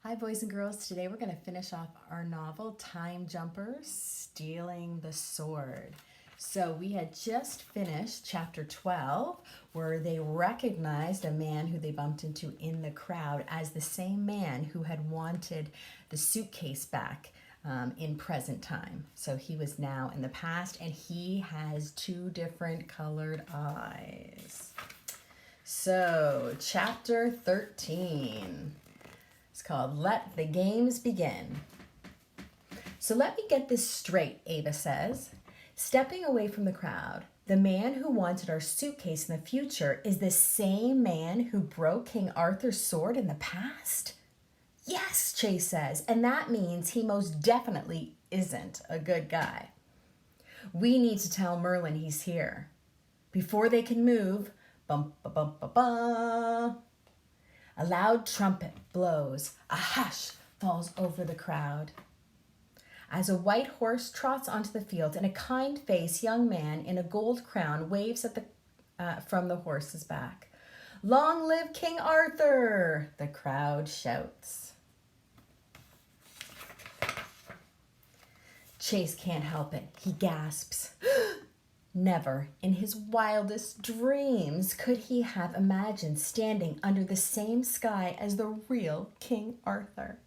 Hi, boys and girls. Today we're going to finish off our novel, Time Jumpers, Stealing the Sword. So we had just finished chapter 12, where they recognized a man who they bumped into in the crowd as the same man who had wanted the suitcase back in present time. So he was now in the past, and he has two different colored eyes. So, chapter 13. It's called Let the Games Begin. So let me get this straight, Ava says. Stepping away from the crowd, the man who wanted our suitcase in the future is the same man who broke King Arthur's sword in the past? Yes, Chase says, and that means he most definitely isn't a good guy. We need to tell Merlin he's here. Before they can move, bum ba bum ba ba. A loud trumpet blows. A hush falls over the crowd. As a white horse trots onto the field, and a kind-faced young man in a gold crown waves at from the horse's back. Long live King Arthur! The crowd shouts. Chase can't help it. He gasps. Never in his wildest dreams could he have imagined standing under the same sky as the real King Arthur.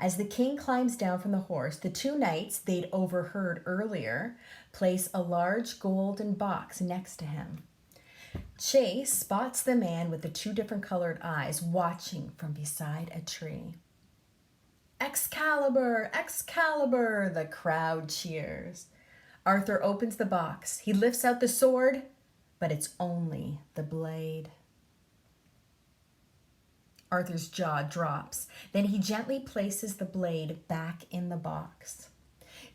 As the king climbs down from the horse, the two knights they'd overheard earlier place a large golden box next to him. Chase spots the man with the two different colored eyes watching from beside a tree. Excalibur! Excalibur! The crowd cheers. Arthur opens the box. He lifts out the sword, but it's only the blade. Arthur's jaw drops. Then he gently places the blade back in the box.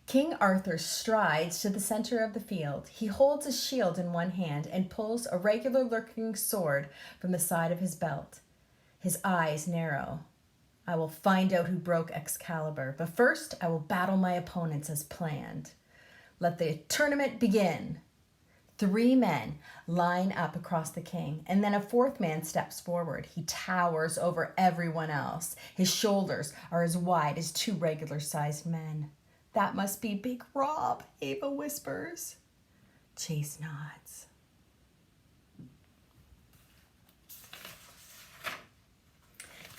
King Arthur strides to the center of the field. He holds a shield in one hand and pulls a regular-looking sword from the side of his belt. His eyes narrow. I will find out who broke Excalibur, but first I will battle my opponents as planned. Let the tournament begin. 3 men line up across the king, and then a 4th man steps forward. He towers over everyone else. His shoulders are as wide as 2 regular-sized men. That must be Big Rob, Ava whispers. Chase nods.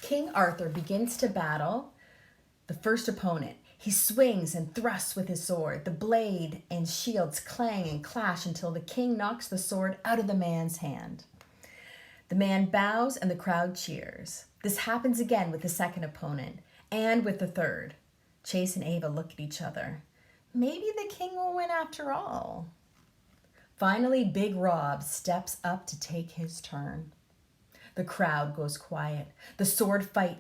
King Arthur begins to battle the first opponent. He swings and thrusts with his sword. The blade and shields clang and clash until the king knocks the sword out of the man's hand. The man bows and the crowd cheers. This happens again with the second opponent and with the third. Chase and Ava look at each other. Maybe the king will win after all. Finally, Big Rob steps up to take his turn. The crowd goes quiet. The sword fight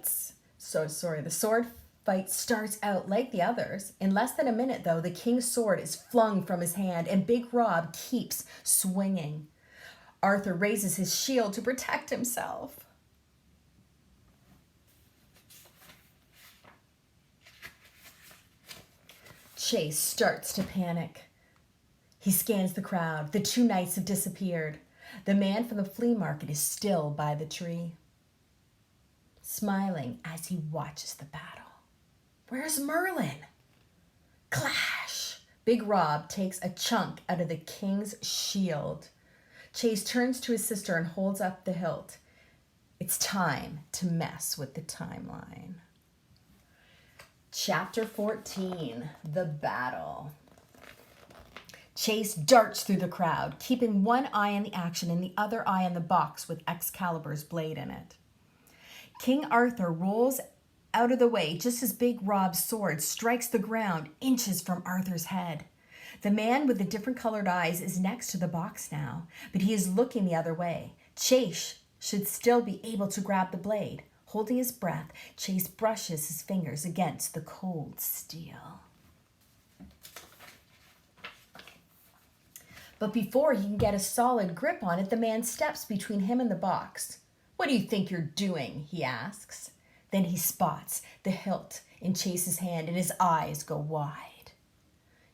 starts out like the others. In less than a minute, though, the king's sword is flung from his hand, and Big Rob keeps swinging. Arthur raises his shield to protect himself. Chase starts to panic. He scans the crowd. The 2 knights have disappeared. The man from the flea market is still by the tree, smiling as he watches the battle. Where's Merlin? Clash! Big Rob takes a chunk out of the king's shield. Chase turns to his sister and holds up the hilt. It's time to mess with the timeline. Chapter 14, The Battle. Chase darts through the crowd, keeping one eye on the action and the other eye on the box with Excalibur's blade in it. King Arthur rolls out of the way just as Big Rob's sword strikes the ground inches from Arthur's head. The man with the different colored eyes is next to the box now, but he is looking the other way. Chase should still be able to grab the blade. Holding his breath, Chase brushes his fingers against the cold steel. But before he can get a solid grip on it, the man steps between him and the box. What do you think you're doing? He asks. Then he spots the hilt in Chase's hand and his eyes go wide.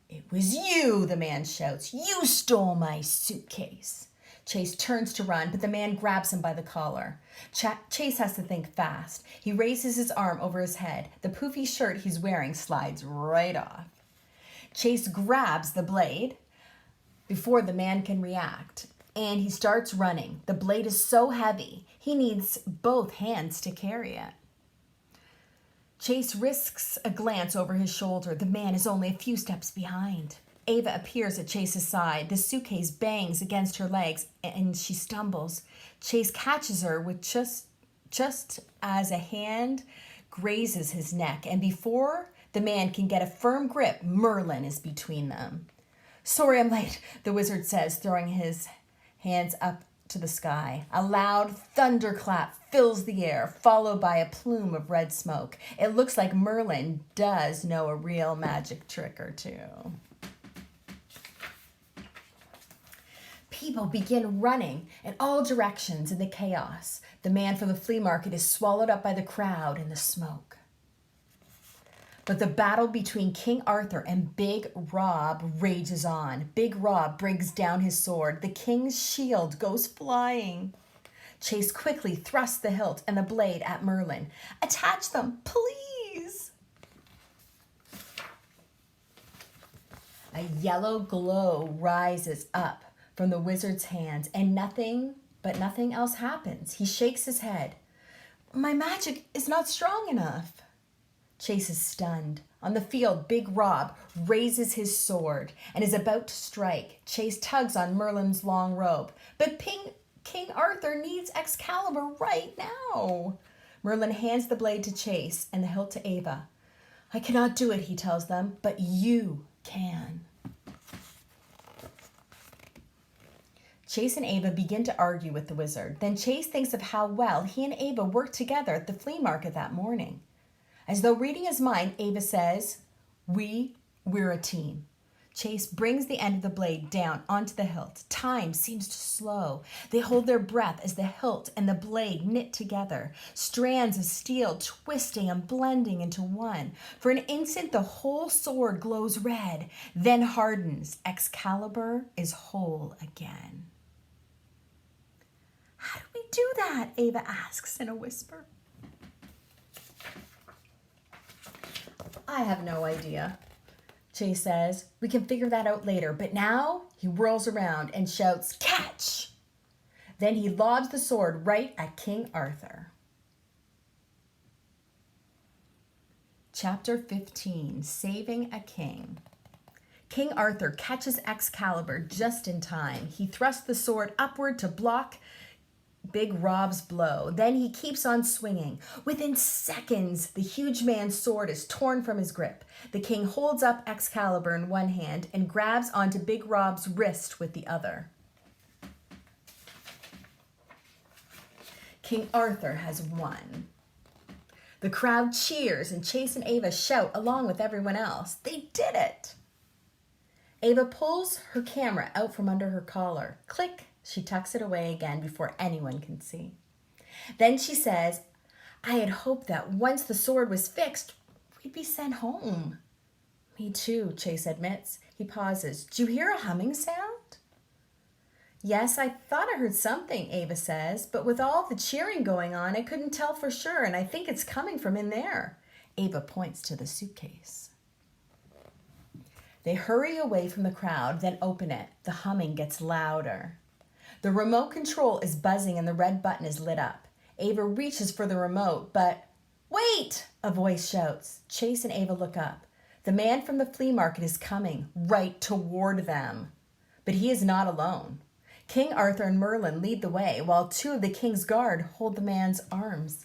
It was you, the man shouts. You stole my suitcase. Chase turns to run, but the man grabs him by the collar. Chase has to think fast. He raises his arm over his head. The poofy shirt he's wearing slides right off. Chase grabs the blade before the man can react, and he starts running. The blade is so heavy, he needs both hands to carry it. Chase risks a glance over his shoulder. The man is only a few steps behind. Ava appears at Chase's side. The suitcase bangs against her legs and she stumbles. Chase catches her with just as a hand grazes his neck, and before the man can get a firm grip, Merlin is between them. "Sorry I'm late," the wizard says, throwing his hands up to the sky. A loud thunderclap fills the air, followed by a plume of red smoke. It looks like Merlin does know a real magic trick or two. People begin running in all directions in the chaos. The man from the flea market is swallowed up by the crowd and the smoke. But the battle between King Arthur and Big Rob rages on. Big Rob brings down his sword. The king's shield goes flying. Chase quickly thrusts the hilt and the blade at Merlin. "Attach them, please!" A yellow glow rises up from the wizard's hands, and nothing else happens. He shakes his head. "My magic is not strong enough." Chase is stunned. On the field, Big Rob raises his sword and is about to strike. Chase tugs on Merlin's long robe. "But King Arthur needs Excalibur right now." Merlin hands the blade to Chase and the hilt to Ava. "I cannot do it," he tells them, "but you can." Chase and Ava begin to argue with the wizard. Then Chase thinks of how well he and Ava worked together at the flea market that morning. As though reading his mind, Ava says, We're a team." Chase brings the end of the blade down onto the hilt. Time seems to slow. They hold their breath as the hilt and the blade knit together, strands of steel twisting and blending into one. For an instant, the whole sword glows red, then hardens. Excalibur is whole again. "How do we do that?" Ava asks in a whisper. "I have no idea," Chase says. "We can figure that out later, but now," he whirls around and shouts, "Catch!" Then he lobs the sword right at King Arthur. Chapter 15, Saving a King. King Arthur catches Excalibur just in time. He thrusts the sword upward to block Big Rob's blow. Then he keeps on swinging. Within seconds, the huge man's sword is torn from his grip. The king holds up Excalibur in one hand and grabs onto Big Rob's wrist with the other. King Arthur has won. The crowd cheers and Chase and Ava shout along with everyone else. They did it! Ava pulls her camera out from under her collar. Click! She tucks it away again before anyone can see. Then she says, "I had hoped that once the sword was fixed, we'd be sent home." "Me too," Chase admits. He pauses. "Do you hear a humming sound?" "Yes, I thought I heard something," Ava says, "but with all the cheering going on, I couldn't tell for sure, and I think it's coming from in there." Ava points to the suitcase. They hurry away from the crowd, then open it. The humming gets louder. The remote control is buzzing and the red button is lit up. Ava reaches for the remote, but "Wait!" a voice shouts. Chase and Ava look up. The man from the flea market is coming right toward them. But he is not alone. King Arthur and Merlin lead the way, while two of the king's guard hold the man's arms.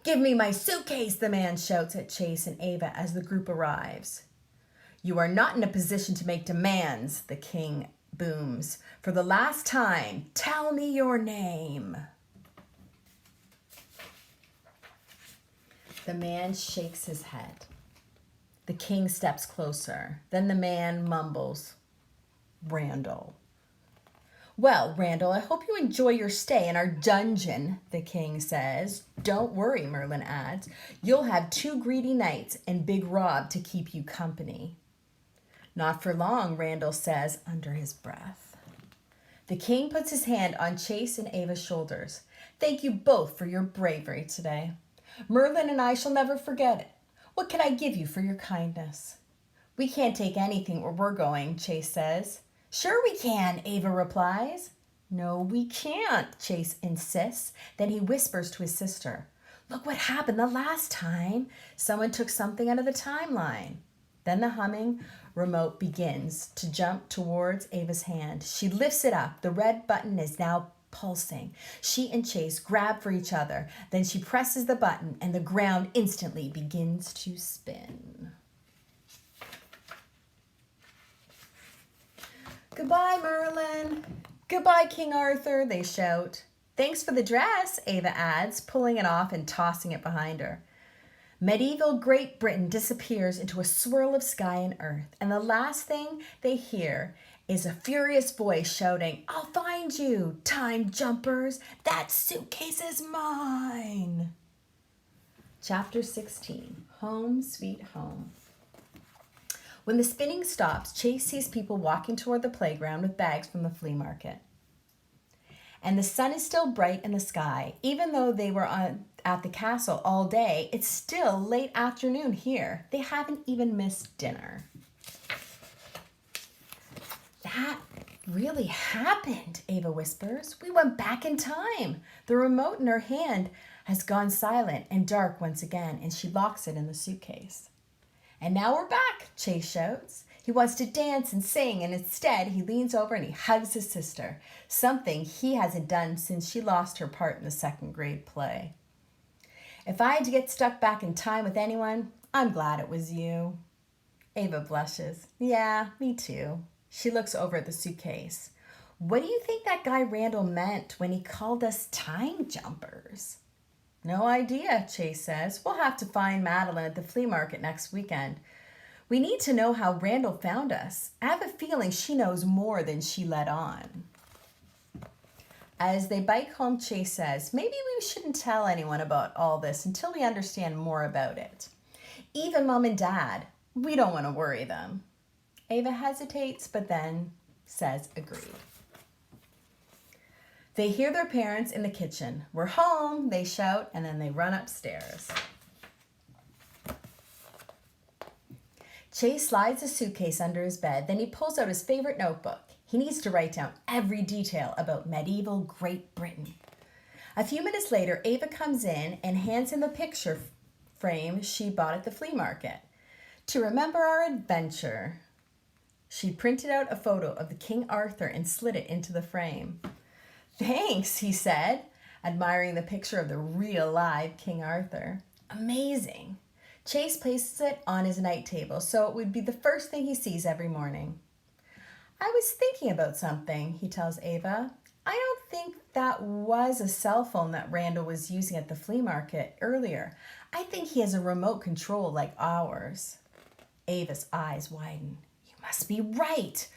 "Give me my suitcase," the man shouts at Chase and Ava as the group arrives. "You are not in a position to make demands," the king booms. "For the last time, tell me your name." The man shakes his head. The king steps closer. Then the man mumbles, "Randall." "Well, Randall, I hope you enjoy your stay in our dungeon," the king says. "Don't worry," Merlin adds. "You'll have 2 greedy knights and Big Rob to keep you company." "Not for long," Randall says under his breath. The king puts his hand on Chase and Ava's shoulders. Thank you both for your bravery today. Merlin and I shall never forget it. What can I give you for your kindness? We can't take anything where we're going, Chase says. Sure we can, Ava replies. No, we can't, Chase insists. Then he whispers to his sister. Look what happened the last time. Someone took something out of the timeline. Then the humming remote begins to jump towards Ava's hand. She lifts it up. The red button is now pulsing. She and Chase grab for each other. Then she presses the button and the ground instantly begins to spin. Goodbye, Merlin. Goodbye, King Arthur, they shout. Thanks for the dress, Ava adds, pulling it off and tossing it behind her. Medieval Great Britain disappears into a swirl of sky and earth, and the last thing they hear is a furious voice shouting, I'll find you, time jumpers. That suitcase is mine. Chapter 16, Home Sweet Home. When the spinning stops, Chase sees people walking toward the playground with bags from the flea market. And the sun is still bright in the sky. Even though they were at the castle all day, it's still late afternoon here. They haven't even missed dinner. That really happened, Ava whispers. We went back in time. The remote in her hand has gone silent and dark once again, and she locks it in the suitcase. And now we're back, Chase shouts. He wants to dance and sing, and instead he leans over and he hugs his sister, something he hasn't done since she lost her part in the second grade play. If I had to get stuck back in time with anyone, I'm glad it was you. Ava blushes. Yeah, me too. She looks over at the suitcase. What do you think that guy Randall meant when he called us time jumpers? No idea, Chase says. We'll have to find Madeline at the flea market next weekend. We need to know how Randall found us. I have a feeling she knows more than she let on. As they bike home, Chase says, maybe we shouldn't tell anyone about all this until we understand more about it. Even Mom and Dad, we don't want to worry them. Ava hesitates, but then says agreed. They hear their parents in the kitchen. We're home, they shout, and then they run upstairs. Chase slides a suitcase under his bed. Then he pulls out his favorite notebook. He needs to write down every detail about medieval Great Britain. A few minutes later, Ava comes in and hands him the picture frame she bought at the flea market. To remember our adventure, she printed out a photo of the King Arthur and slid it into the frame. Thanks, he said, admiring the picture of the real live King Arthur. Amazing. Chase places it on his night table so it would be the first thing he sees every morning. I was thinking about something, he tells Ava. I don't think that was a cell phone that Randall was using at the flea market earlier. I think he has a remote control like ours. Ava's eyes widen. You must be right.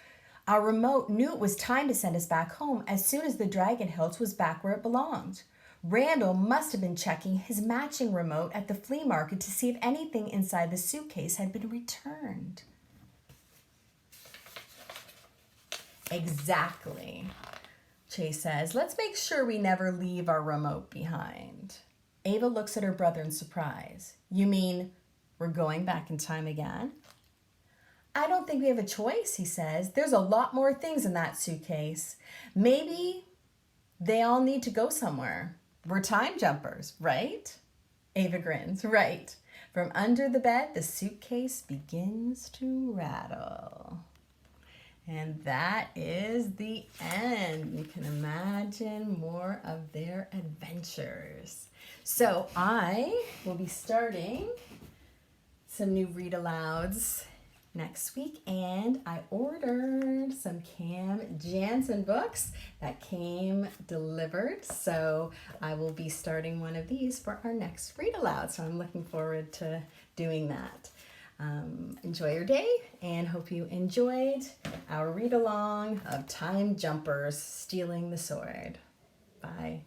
Our remote knew it was time to send us back home as soon as the dragon hilt was back where it belonged. Randall must have been checking his matching remote at the flea market to see if anything inside the suitcase had been returned. Exactly, Chase says. Let's make sure we never leave our remote behind. Ava looks at her brother in surprise. You mean we're going back in time again? I don't think we have a choice, he says. There's a lot more things in that suitcase. Maybe they all need to go somewhere. We're time jumpers, right? Ava grins. Right. From under the bed, the suitcase begins to rattle. And that is the end. You can imagine more of their adventures. So I will be starting some new read-alouds next week, and I ordered some Cam Jansen books that came delivered, so I will be starting one of these for our next read aloud, so I'm looking forward to doing that. Enjoy your day, and hope you enjoyed our read along of Time Jumpers Stealing the Sword. Bye.